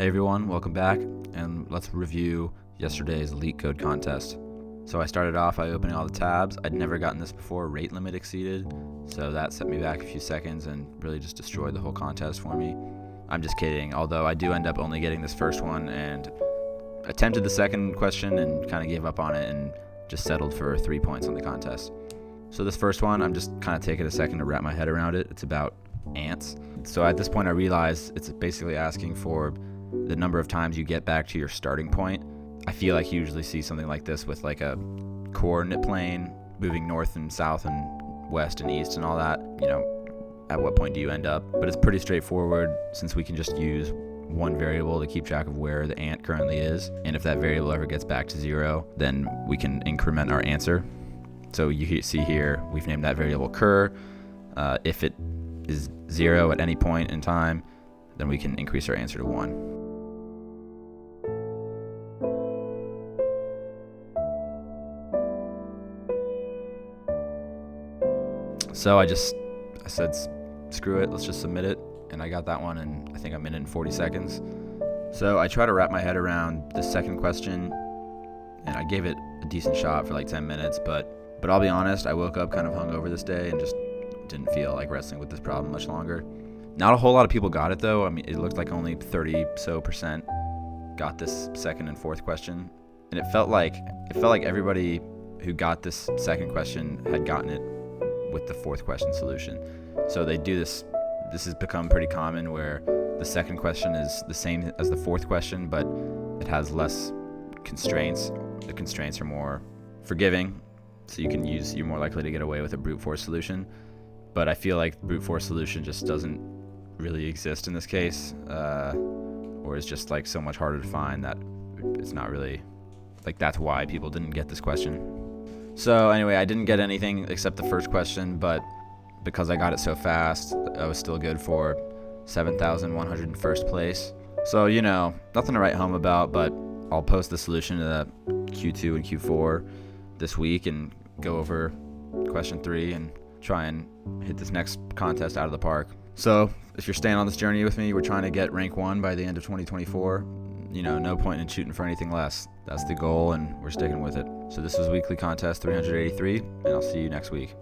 Hey everyone, welcome back, and let's review yesterday's Leetcode contest. So I started off by opening all the tabs. I'd never gotten this before, rate limit exceeded, so that set me back a few seconds and really just destroyed the whole contest for me. I'm just kidding, although I do end up only getting this first one and attempted the second question and kind of gave up on it and just settled for 3 points on the contest. So this first one, I'm just kind of taking a second to wrap my head around it. It's about ants. So at this point I realized it's basically asking for the number of times you get back to your starting point. I feel like you usually see something like this with like a coordinate plane moving north and south and west and east and all that, at what point do you end up? But it's pretty straightforward since we can just use one variable to keep track of where the ant currently is, and if that variable ever gets back to 0, then we can increment our answer. So you see here we've named that variable cur. If it is 0 at any point in time, then we can increase our answer to 1. So I said, screw it, let's just submit it. And I got that one, and I think I'm in it in 40 seconds. So I try to wrap my head around the second question, and I gave it a decent shot for like 10 minutes, but I'll be honest, I woke up kind of hungover this day and just didn't feel like wrestling with this problem much longer. Not a whole lot of people got it though. I mean, it looked like only 30% got this second and fourth question, and it felt like everybody who got this second question had gotten it with the fourth question solution. So they do this has become pretty common where the second question is the same as the fourth question, but it has less constraints. The constraints are more forgiving, so you're more likely to get away with a brute force solution. But I feel like brute force solution just doesn't really exist in this case, or is just like so much harder to find that it's not really like, that's why people didn't get this question. So anyway, I didn't get anything except the first question, but because I got it so fast, I was still good for 7,101st place. So, nothing to write home about, but I'll post the solution to Q2 and Q4 this week and go over question 3 and try and hit this next contest out of the park. So if you're staying on this journey with me, we're trying to get rank 1 by the end of 2024. No point in shooting for anything less. That's the goal, and we're sticking with it. So this was Weekly Contest 383, and I'll see you next week.